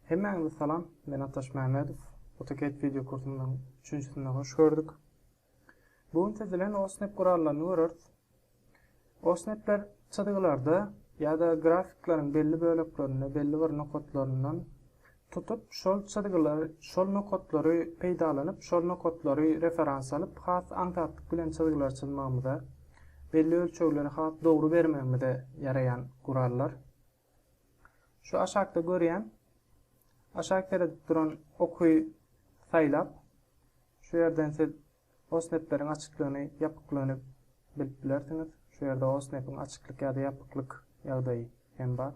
Hemmeňize salam, men Ataş Mehmedov. AutoCAD video kursundan 3-nji hoş gördük. Bugün tezilen OSNAP gurallaryny görürüz. OSNAP'ler çadygylarda ýa-da grafiklaryň belli böleklerini, belli bir nokatlaryndan tutup, şol çadygylar, şol nokatlary peýdalanyp, şol nokatlary referans alyp, has aňtatlyk bilen çadygylar çizmegimizde, belli ölçegleri has dogry bermegimizde ýaraýan gurallar. Şu aşağıda görýän aşağıda duran okuy saylap, şu yerden siz OSNAP'lerin açıklığını, yapıklığını bilip bilersiniz. Şu yerde OSNAP'ın açıklık ya da yapıklık ýagdaýy hem bar.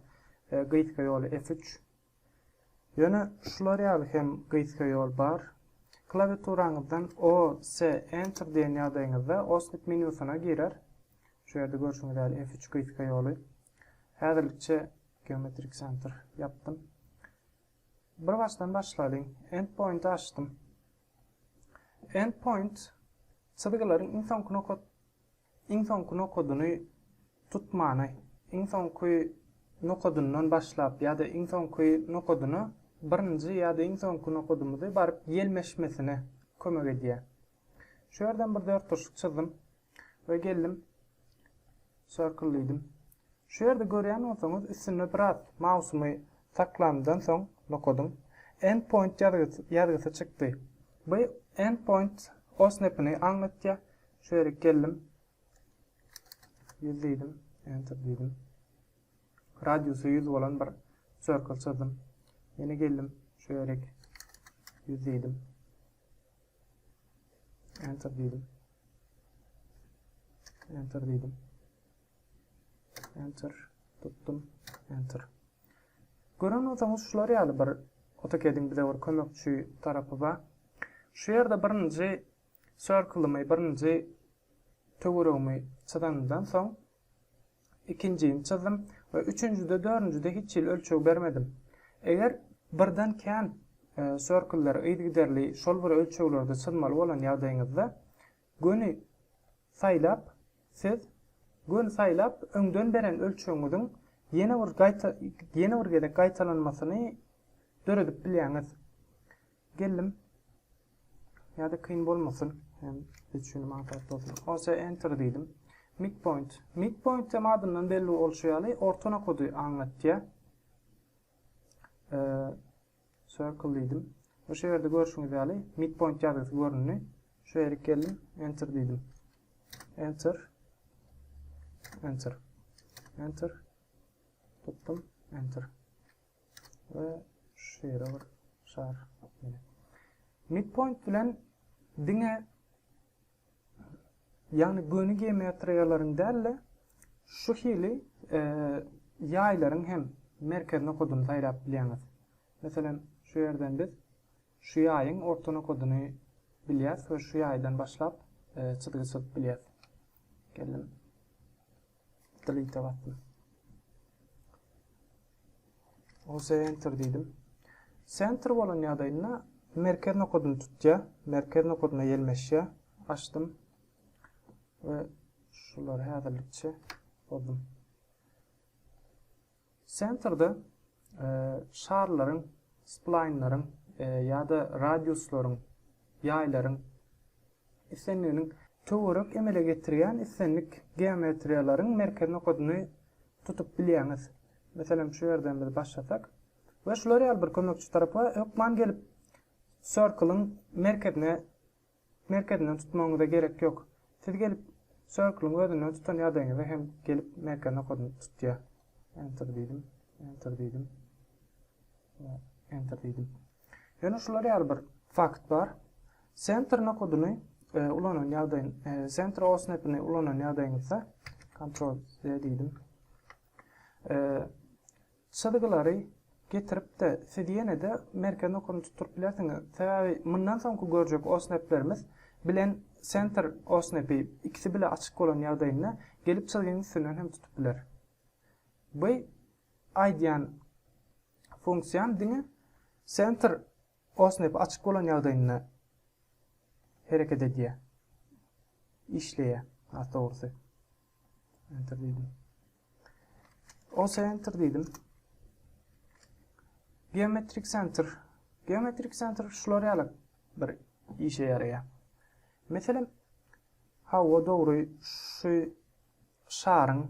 Gyýtka ýoly F3. Ýöne şular ýaly hem gyýtka ýol bar. Klawiaturaňyzdan O, S, Enter diýen ýagdaýyňyzda OSNAP menusyna girer. Şu yerde görüşüňiz ýaly F3 gyýtka ýoly. Häzirlikçe Geometrik Center yaptım. Bir baştan başlaýyn. Endpoint açtım. Endpoint çadygylaryň iň soňky nokadyny tutmany, iň soňky nokadyndan başlap ýa-da iň soňky nokadyny birinji ýa-da iň soňky nokadymyzy baryp ýelmeşmesine kömek edýär. Şu ýerden bir dört turşuk çizdim we geldim. Circle'laýdym. Şu ýerde görýän bolsaňyz üstüne biraz mouse'umy saklandan soň nokadym endpoint ýargysy çykdy. Bu endpoint OSNAP'yny aňlatýar. Şu ýere geldim. Ýüzleýdim, enter diýdim. Radiusy 100 bolan bir circle çizdim. Ýene geldim, şu ýere ýüzleýdim. Enter diýdim. Enter diýdim. Enter tuttum, enter. Gören bolsaňyz şular ýaly bir AutoCAD'in bize bir kömekçi tarapy bar. Şu ýerde birinji circle'ymy, birinji töweregimi çyzandan soň ikinjiyi çizdim we üçüncüde, dördüncüde hiç ýyl ölçeg bermedim. Eger birden kän circle'lar ýygyderli şol bir ölçeglerde çyzmaly bolan ýagdaýyňyzda göni saýlap, siz göni saýlap öňden beren ölçegiňiziň ýene bir gedek gaýtalanmasyny döredip bilýäňiz. Geldim. Ya da kıyın bolmasın. Hem düşünüm antatlı olsun. Olsa enter diýdim. Midpoint. Midpoint adından belli olşaýaly orta nokady aňlatýar. Circle diýdim. Şu ýerde görüşüňiz ýaly midpoint ýagdaýy görünýär. Şu ýere geldim. Enter diýdim. Enter. Enter. Enter. Tuttum. Enter. Ve şu ýere bir şar. Midpoint bilen diňe ýani göni geometriýalaryň dälle şu hili ýaýlaryň hem merkez nokadyny saýlap bilýäňiz. Meselem şu ýerden biz şu ýaýyň orta nokadyny bilýäs we şu ýaýdan başlap çydygy çyzyp bilýäs. Geldim. Delete bastym. Olsa enter diýdim. Center bolan ýagdaýyna merkez nokadyny tutýar, merkez nokadyna ýelmeşýär. Açdym we şuları häzirlikçe bozdum. Center'da şarlaryň, spline'laryň ýa-da radiuslaryň, ýaýlaryň isenliginiň töwerek emele getirýän isenlik geometriýalaryň merkez nokadyny tutup bilýäňiz. Meselem şu ýerden biz başlasak we şular ýaly bir kömekçi tarapy ökman gelip circle'ın merkezine tutmaňyza gerek ýok. Siz gelip circle'ın ödüne tutan ýagdaýyňyzda hem gelip merkez nokadyny tutýar. Enter diýdim. Enter diýdim. Enter diýdim. Ýöne şular ýaly bir fakt bar. Center nokadyny ulanan ýagdaýyň, center OSNAP'yny ulanan ýagdaýyňyzda Ctrl Z diýdim. Çadygylary getirip de siz ýene de merkez nokadyny tutup bilersiňiz. Sebäbi mundan soňky görjek OSNAP'lerimiz bilen center OSNAP'y ikisi bile açyk bolan ýagdaýyna gelip çizgiň üstünden hem tutup biler. Bu aýdýan funksiýan diňe center OSNAP açyk bolan ýagdaýyna hereket edýär. İşleýär. Dogrusy. Enter diýdim. OS enter diýdim. Geometric center. Geometric center şular ýaly bir işe ýaraýar. Meselem, hawa dogry şu şaryň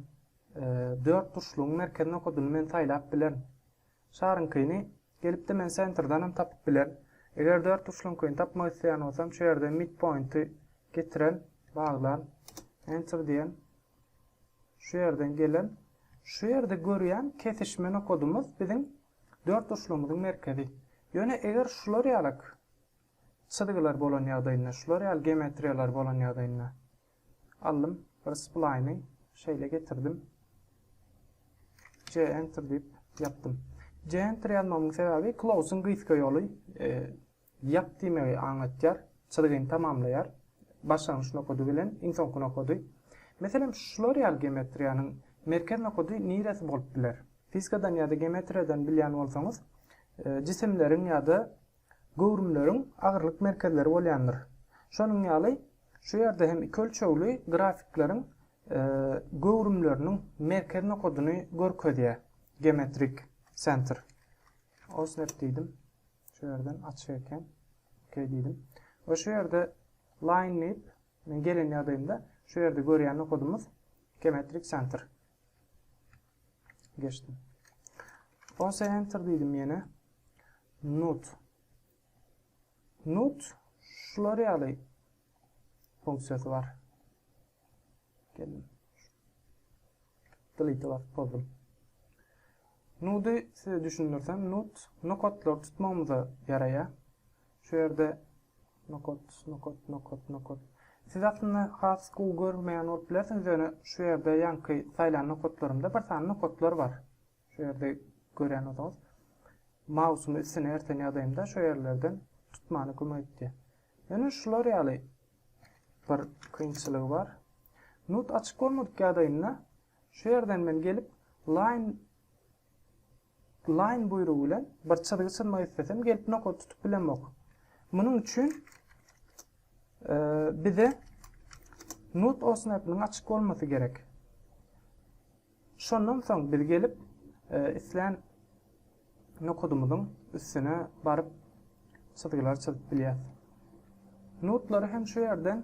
4 tuşluň merkezine koduny men taýlap bilen. Şarynkyny gelip de men centerdanam tapyp bilen. Eger 4 tuşluňkyny tapmak isleýän bolsam, şu ýerde midpoint'y getiren, baglan, enter diýen. Şu ýerden gelen, şu ýerde görýän kesişme kodumuz biziň 4 tuşluğumuzun merkezi. Ýöne eger şular ýalyk çyzgylar bolan ýagdaýynda, şular ýaly geometriýalar bolan ýagdaýynda aldym, bir spline'y şeýle getirdim. C enter diýip yapdym. C enter ýazmamyň sebebi close'un gyzga ýoly ýap diýmegi aňlatýar, çyzgyny tamamlaýar. Başlangyç nokodu bilen soňky nokodu. Meselem şular ýaly geometriýanyň merkez nokodu niresi bolup biler. Fizikadan ýa-da geometriýadan bilýän bolsaňyz, cisimleriň ýa-da gowrumlaryň agyrlyk merkezleri bolýandyr. Şonuň ýaly şu ýerde hem iki ölçegli grafiklaryň gowrumlarynyň merkez nokoduny görkezýär. Geometric center. Osnap diýdim. Şu ýerden açyk eken. Okay diýdim. O şu ýerde line nip men gelen ýagdaýymda şu ýerde görýän nokodumuz geometric center. Geçtim. OS enter diýdim ýene. Node. Node şular ýaly funksiyasy bar. Geldim. Delete bozdum. Node'y size düşünürsem, node nokotlar tutmamıza yaraýar. Şu ýerde nokot. Siz aslında has görmeýän bolup bilersiňiz, ýöne şu ýerde ýanky saýlan nokotlarymda bir tane nokotlar bar. Şu ýerde görýän bolsaňyz, mausumy üstüne erten ýagdaýymda şu ýerlerden tutmany kömek etdi. Ýöne şular ýaly bir kynçylygy bar. Node açyk bolmadyk ýagdaýynda şu ýerden men gelip line buýrugy bilen bir çyzgy çizmek istesem gelip nokot tutup bilenmok. Munyň üçin bize node osnapynyň açyk bolmasy gerek. Şondan soň biz gelip isleýän nokodumyzyň üstüne baryp çyzgylar çyzyp bilýär. Node'lary hem şu ýerden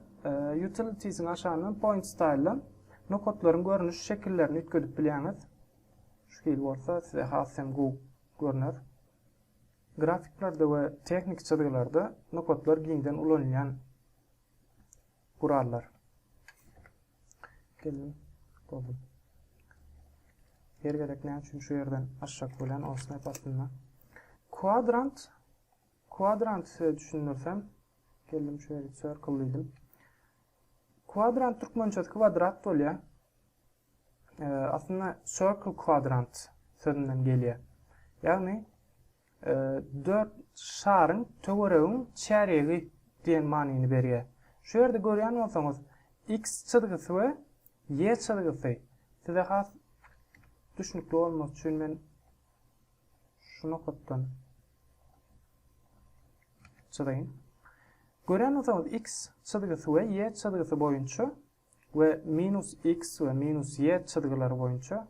utilities'in aşağıdan point style'dan nokotlaryň görünüş şekillerini ütküdip bilýäňiz. Şu hil bolsa size has hem görünür. Grafiklarda we teknik çyzgylarda nokotlar giňden ulanýan kurallar. Geldim. Boldum. Her gereklen üçin şu ýerden aşağı bilen osnap aslında. Quadrant düşünürsem, geldim şu ýere circle diýdim. Quadrant türkmençe kvadrat bolýar. Aslında circle quadrant sözünden gelýär. Ýagny 4 şaryň töweregiň çäregi diýen manyny berýär. Şu ýerde görýän bolsaňyz x çyzgysy we y çyzgysy. Size has düşnükli bolmak üçin men şu nokotdan çyzaýyn. Görýän bolsaňyz x çyzgysy we y çyzgysy boýunça we minus x we minus y çyzgylary boýunça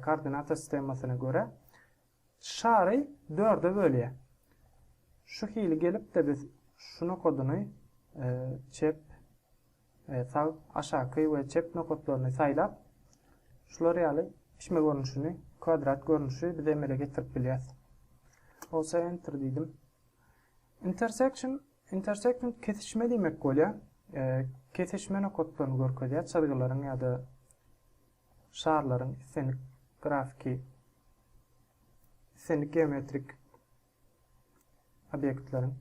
koordinata sistemasyna göre şary 4'e bölýär. Şu hili gelip de biz şu nokoduny çep sağ aşağı we çep nokotlaryny saýlap şular ýaly pişme görünüşini, kvadrat görünüşi bize emele getirip bilýär. Olsa enter diýdim. Intersection kesişme diýmek bolýar. Kesişme nokotlaryny görkezýär, çyzgylaryň ýa-da şarlaryň isenik grafiki, isenik geometrik obyektlaryň.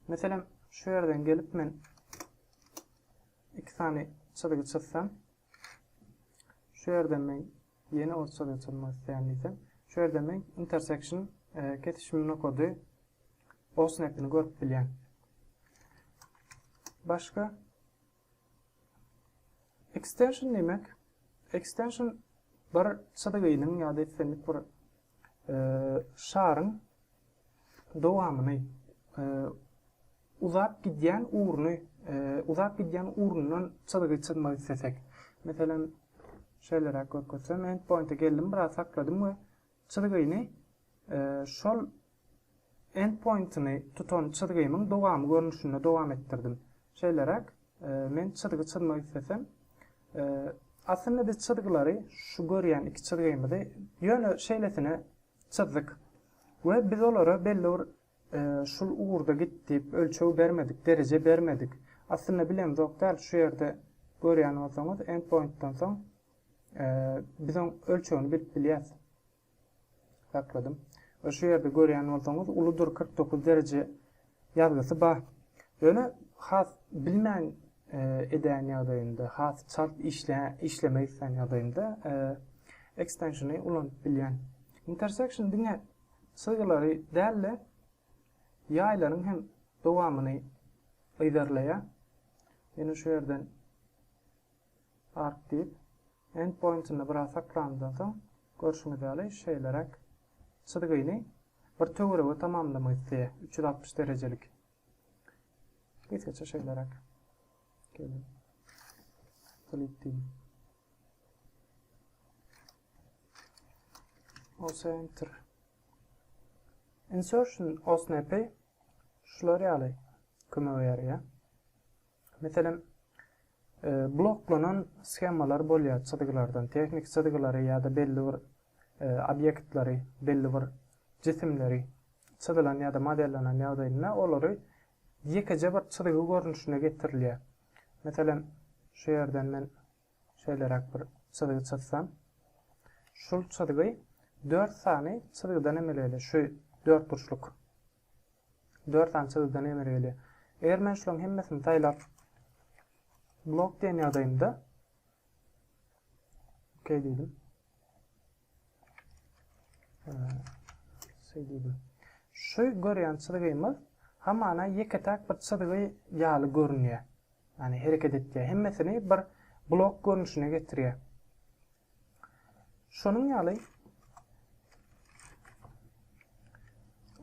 Meselem şu ýerden gelip men iki tane çyzgy çizsem, şu ýerden men ýene o çyzgy çizmek isleýän şu ýerden men intersection kesişme nokodu osnapyny görüp bilýän. Başka extension demek. Extension bir çyzgynyň ýa-da isenik bir şaryň dowamyny uzap gidýän urny, uzap gidýän urnundan çyzgy çizmek istesek. Meselem şeylere görkezsem endpoint'e geldim, biraz sakladım ve çizgini şol endpoint'ini tutan çizgimin dowamy görünüşünde dowam ettirdim. Şeylerek men çizgi çizmek istesem aslında biz çizgileri şu görýän iki çizgimizde ýöne şeylesine çizdik. Ve biz olara belli bir şul uğurda gitip ölçeği bermedik, derece bermedik. Aslında bilemiz oktar şu yerde görýän bolsaňyz endpoint'tan soň bizim ölçeğini bilip bilýäs. Sakladım. Ve şu yerde görýän bolsaňyz uludur 49 derece ýazgysy bar. Ýöne has bilmän edän ýagdaýynda, has çart işlemek isleýän ýagdaýynda extensiony ulan bilýän. Intersection diňe çizgilary dälle ýaýlaryň hem dowamyny ýerleýär. Ýene şu ýerden arc diýip endpoint'ini biraz saklandan soň görüşmedäli şeylerek çizgini bir töwerege tamamlamak isleýär. 360 derecelik. Geçeçe şeylerek. Gelin. Delete. Also enter. Insertion osnap'i şular ýaly kömek berýär. Meselem bloklanan skemalar bolýar çizgilerden, teknik çizgilary ýa-da belli bir obýektleri, belli bir cisimleri çyzylan ýa-da modellenen ýagdaýynda olary ýekece bir çizgi görünüşine getirilýär. Meselem şu ýerden men şeylerek bir çizgi çyzsam, şul çizgi 4 sany çizgiden emeleli, şu 4 burçluk 4 tane çizgiden emeleli. Eger men şuların hemmesini taýlap blok diýen ýagdaýymda okey diýdim. Şu görýän çizgimiz hamana ýeketäk bir çizgi ýaly görünýär. Yani hereket etýär. Hemmesini bir blok görünüşine getirýär. Şonuň ýaly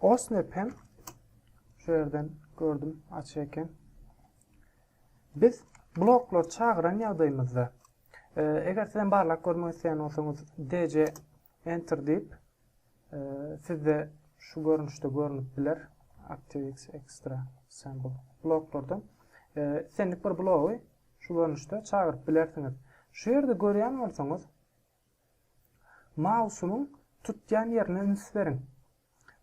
osnap hem şu ýerden gördüm açyk eken. Biz bloklar çağıran ýagdaýymyzda eger sizden barlak görmek isleýän bolsaňyz DJ enter diýip sizde şu görünüşde görünüp biler. ActiveX Extra Symbol bloklardan senlik bir blogy şu görünüşde çağırıp bilersiňiz. Şu ýerde görýän bolsaňyz mouse'unyň tutýan ýerine üns beriň.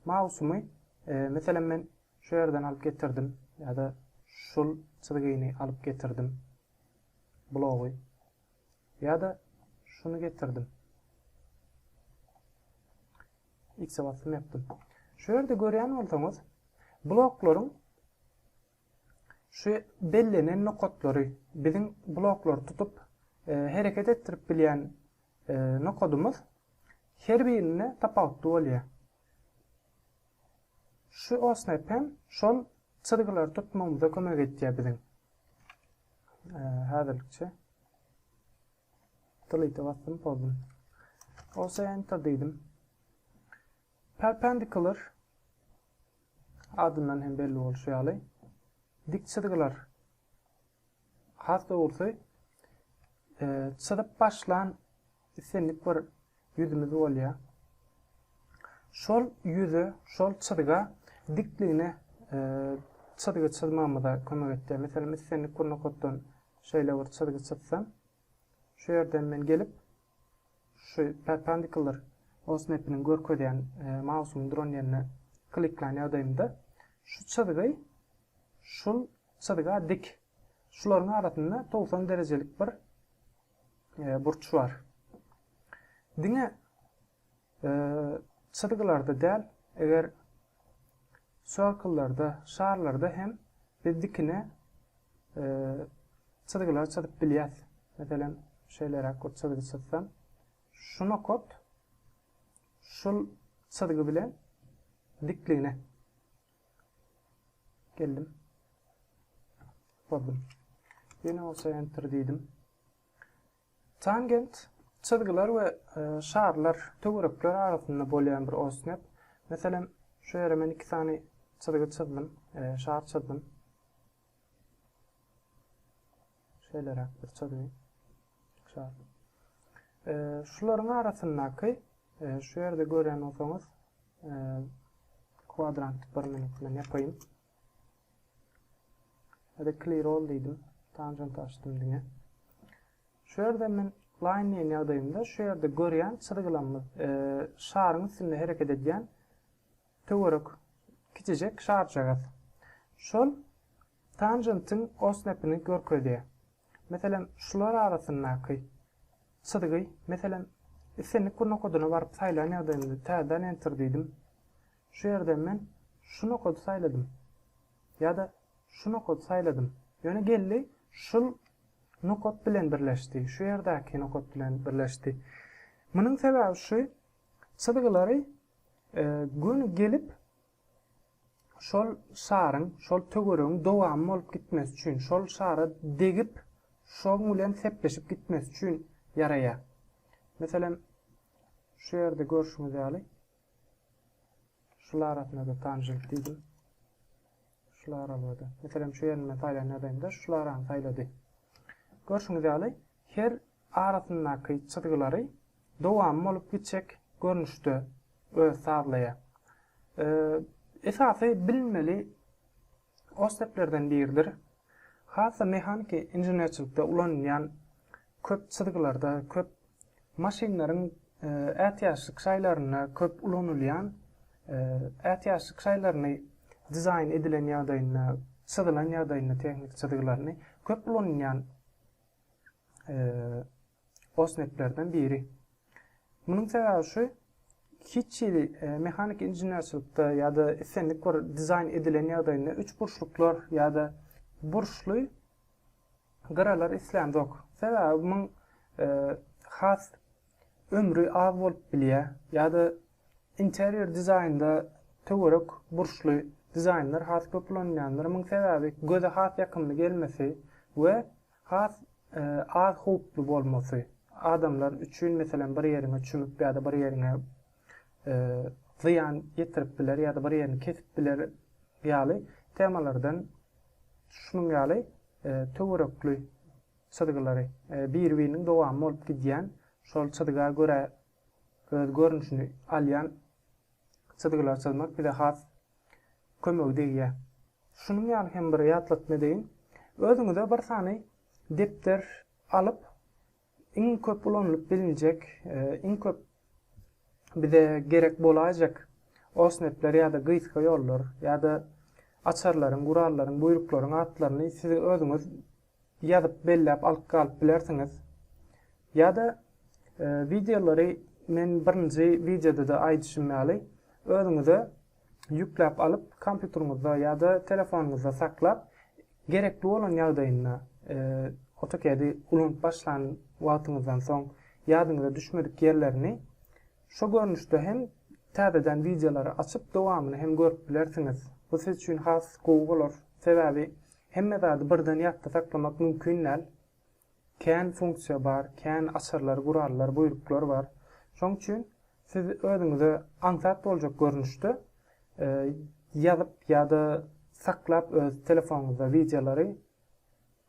Mouse'umy meselem men şu ýerden alyp getirdim ýa-da şul çizgini alyp getirdim. Blogy ýa-da şunu getirdim. X'e basym yapdym. Şu ýerde görýän bolsaňyz bloklaryň şu bellenen nokatlary biziň bloklar tutup hereket ettirip bilýän nokadymyz her birine tapawutly bolýar. Şu osnap hem şol çizgiler tutmamyza kömek etýär biziň. Häzirlikçe delete basym boldum. Also enter diýdim. Perpendicular adından hem belli bolýar. Dik çizgiler has dogrusu çyzyp başlan isenlik bir ýüzümüz bolýar. Şol ýüze, şol çyzyga dikligine çyzygy çyzmamyza kömek etýär. Meselem isenlik bir nokatdan şeýle bir çyzygy çyzsam, şu ýerden men gelip şu perpendicular osnap'yny görkezýän mouse'umy duran ýerine kliklen ýagdaýymda şu çyzygy şul çyzyga dik. Şularyň arasynda 90 derecelik bir burç bar. Diňe çyzygylarda däl, eger circle'larda, şarlarda hem biz dikine çyzygylar çyzyp bilýäs. Meselem şeýlere kod çyzygy çyzsam, şu nokat şul çyzygy bilen dikligine geldim. Bozdum. Yine olsa enter diýdim. Tangent çyzgylar we şarlar, töwerekler arasynda bolýan bir osnap. Meselem şu ýere men 2 sany çyzygy çyzdym, şar çyzdym. Şeýlere bir çyzygy. Şar. şuların arasındaki şu yerde gören olsanız kuadrant bir minut men yapayım. Hadi clear all dedim. Tangent açtım diye. Şu yerde men line ýagdaýynda şu yerde görýän çyzgylarymyz şaryň üstünde hereket edýän töwerek kiçijek şar çagat. Şol tangentin osnepini görkezýär. Meselem şular arasyndaky çyzgy, meselem isenlik bu nokodyna baryp saýlan ýagdaýynda täzeden enter diýdim. Şu ýerde men şu nokody saýladym. Ýa-da şu nokody saýladym. Ýöne geldi şul nokot bilen birleşdi. Şu yerdäki nokot bilen birleşdi. Munyň sebäbi şu, çyzgylary gün gelip şol şaryň, şol töweregiň dowamy bolup gitmesi üçin, şol şara degip şoň bilen sepleşip gitmesi üçin ýaraýar. Meselem şu ýerde görüşimiz ýaly. Şular arasynda tangent diýdim. Şular arasynda. Meselem şu ýerine taýlan ýagdaýynda şular arasynda taýlady. Görüşüňiz ýaly, her arasyndaky çyzgylary dowamy bolup gitjek görnüşde öz saglaýar. Esasy bilmeli osneplerden biridir. Hasa mehanik inženerçilikde ulanýan köp çyzgylarda, köp maşinlaryň ätýaşlyk şaýlaryna köp ulanylýan ätýaşlyk şaýlaryny dizayn edilen ýagdaýyna, çyzylan ýagdaýyna teknik çyzgylaryny köp ulanýan osneplerden biri. Munyň sebäbi şu, hiççili mehanik inženerçilikde ýa-da isenlik bir dizayn edilen ýagdaýynda üç burçluklar ýa-da burçly gyralar islämjok. Sebäbi muň has ömrü az bolup bilýär ýa-da interior dizaynda töwerek burçly dizaynlar has köp ulanýanlar. Muň sebäbi göze has ýakynly gelmesi we has az huply bolmasy. Adamlar üçin meselem bir ýerine çümüp ýa-da bir ýerine ziyan ýetirip biler ýa-da bir ýerini kesip biler ýaly temalardan şunuň ýaly töwerekli çyzgylary bir-biriniň dowamy bolup gidýän, şol çyzgyga görä göz görnüşini alýan çyzgylar çyzmak bize has kömek diýär. Şunuň ýaly hem bir ýatlatma deýin. Özüňize bir sany depter alyp iň köp ulanylyp bilinjek, iň köp bize gerek bolajak osnepler ýa-da gyzga ýollar ýa-da açarlaryň, gurallaryň, buýruklaryň atlaryny siz özüňiz ýazyp belläp alyp galyp bilersiňiz. Ýa-da videolary men birinji videoda da aýdyşmýaly, özüňize ýükläp alyp kompýuteriňizde ýa-da telefonuňyzda saklap gerekli bolan ýagdaýynda AutoCAD'y ulanyp başlan wagtyňyzdan soň ýadyňyza düşmedik ýerlerini şu görnüşde hem täzeden videolary açyp dowamyny hem görüp bilersiňiz. Bu siz üçin has gowy bolar. Sebäbi hemme zady birden ýakda saklamak mümkin näl. Kän funksiýa bar, kän açarlar, gurallar, buýruklar bar. Şoň üçin siz özüňize aňsat boljak görnüşde ýazyp ýa-da saklap öz telefonuňyzda videolary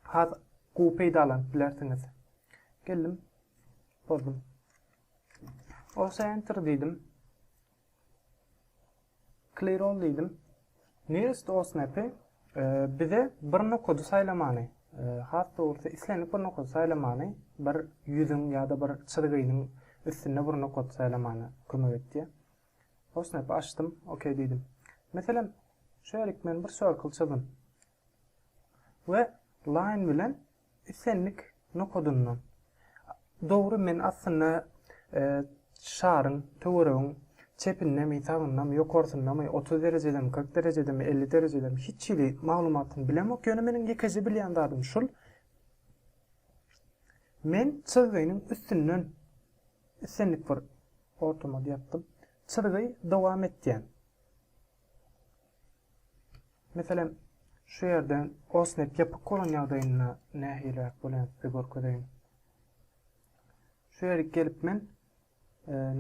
has gowy peýdalanyp bilersiňiz. Geldim. Bozdum. Osa enter diýdim. Clear all diýdim. Nearest osnepy bize bir nokody saýlamany, hatda bolsa islenip bir nokody saýlamany, bir ýüzüň ýa-da bir çyzgynyň üstüne bir nokody saýlamany kömek etdi. Osnepy açdym, okey diýdim. Meselem, şeýlelik men bir circle çyzdym. We line bilen islenlik nokodundan. Dogry men aslında şaryň, töweregiň çepinemi, tagynamy, ýokarysyndamy 30 derejedemi, 40 derejedemi, 50 derejedemi hiççili maglumatyny bilemok. Ýöne meniň ýekesi bilýän dadym şul. Men çyzgynyň üstünden islenlik bir ortamda ýapdym. Çyzgy dowam etýän. Meselem şu ýerden osnep ýapyk bolan ýagdaýyna nähilek bolan görkezýän. Şu ýere gelip men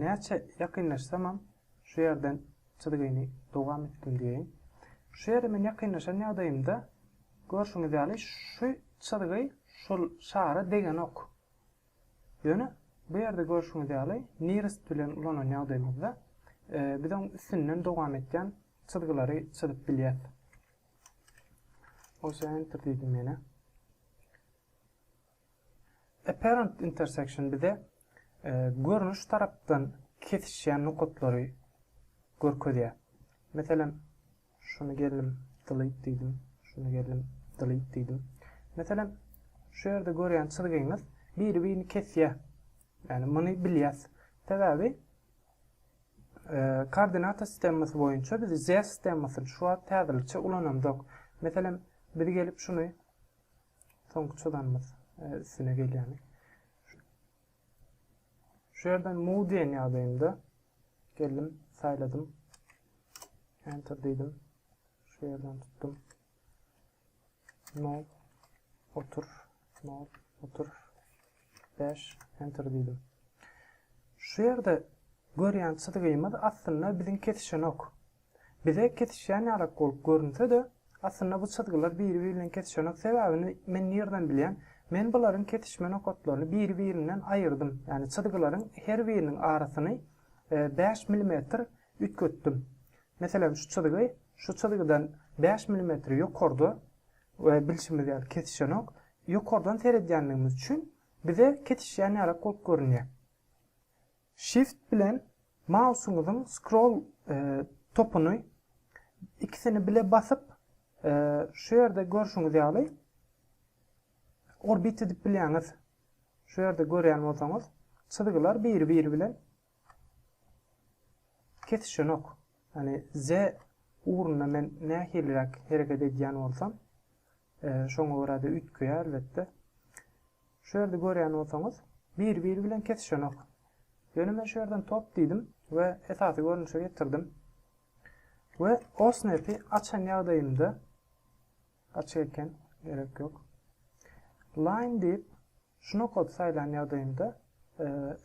näçe ýakynlaşsamam şu ýerden çyzgyny dowam etdim diýeň. Şu ýere men ýakynlaşan ýagdaýymda görüşüňiz ýaly şu çyzgy şol şara degen ok. Ýöne Bu yerde görüşüňiz ýaly nearest bilen ulanan ýagdaýymyzda biziň üstünden dowam etýän çyzgylary çyzyp bilýär. Oşa enter diýdim ýene. Apparent intersection bize görünüş tarapdan kesişýän nokatlary görkezýär. Meselem şunu geldim delete diýdim, şunu geldim delete diýdim. Meselem şu ýerde görýän çyzgyňyz bir-birini kesýär. Yani muny bilýäs. Täzäbi koordinata sistemasi boýunça biz Z sistemasyny şu an täzelikçe ulanamdyk. Meselem biz gelip şunu soňçudanmyz üstüne gelýär. Şu yerden move diyen ýagdaýymda geldim, sayladım. Enter diýdim. Şu yerden tuttum. No, otur. 5, enter diýdim. Şu ýerde görýän çyzgymyz aslında biziň kesişen ok. Bize kesişen ýarak bolup görünse-de, aslında bu çyzgylar bir-biri bilen kesişen ok sebäbini men nerden bilýän? Men bularyň kesişme nokatlaryny bir-birinden aýyrdym. Yani çyzgylaryň her biriniň arasyny 5 mm ütkötdüm. Meselem şu çyzgydan 5 mm ýokarda we bilşimiz ýaly kesişen ok ýokardan seredýänligimiz üçin bize kesişen ýarak bolup görünýär. Shift bilen mouse'uňyzyň scroll topuny ikisini bile basyp şu ýerde görüşüňiz ýaly orbit edip bilýäňiz. Şu ýerde görýän bolsaňyz, çyzgylar bir-biri bilen kesişen ok. Yani Z uğruna men nähilirek hereket edýän bolsam, şoňa görä de ütköýär elbetde. Şu ýerde görýän bolsaňyz, bir-biri bilen kesişen ok. Ýöne men şu ýerden top diýdim we esasy görünüşe getirdim. We o snap'i açan ýagdaýymda açarken gerek yok. Line diýip şunu kod saýlan ýagdaýymda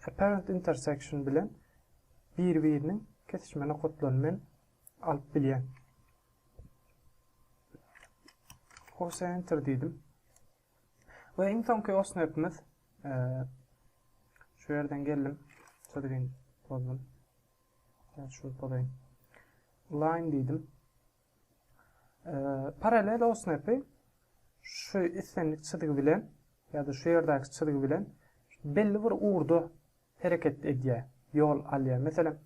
apparent intersection bilen bir-biriniň kesişme nokatlaryny men alyp bilýän. Oşa enter diýdim. We iň soňky o snap'imiz şu ýerden geldim. Çyzgyn bozdum. Yani şunu bozaýyn. Line diýdim. Paralel o snap'i şu istenlik çyzgy bilen ya da şu ýerdäki çyzgy bilen belli bir uğurda hereket edýär, ýol alýar. Meselem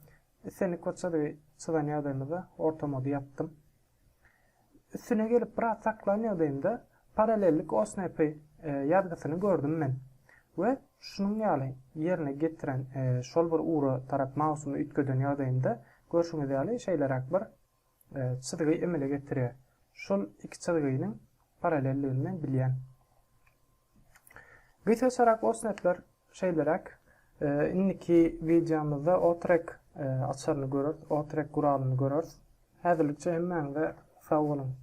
istenlik çyzgy çyzan ýagdaýymda orta modu yaptım. Üstüne gelip biraz saklan ýagdaýymda paralellik o snap'i ýazgysyny gördüm men. We şunun ýaly ýerine getiren şol bir uğra tarap mouse'umy ütköden ýagdaýymda görüşüňiz ýaly şeýlerak bir çyzgy emele getirýär. Şol iki çyzgynyň paralelligini men bilýän. Gysgaçarak o snap'lar şeýlerak inniki videomuzda o track açaryny görür, o track guralyny görür. Häzirlikçe hemmäňize sag bolun.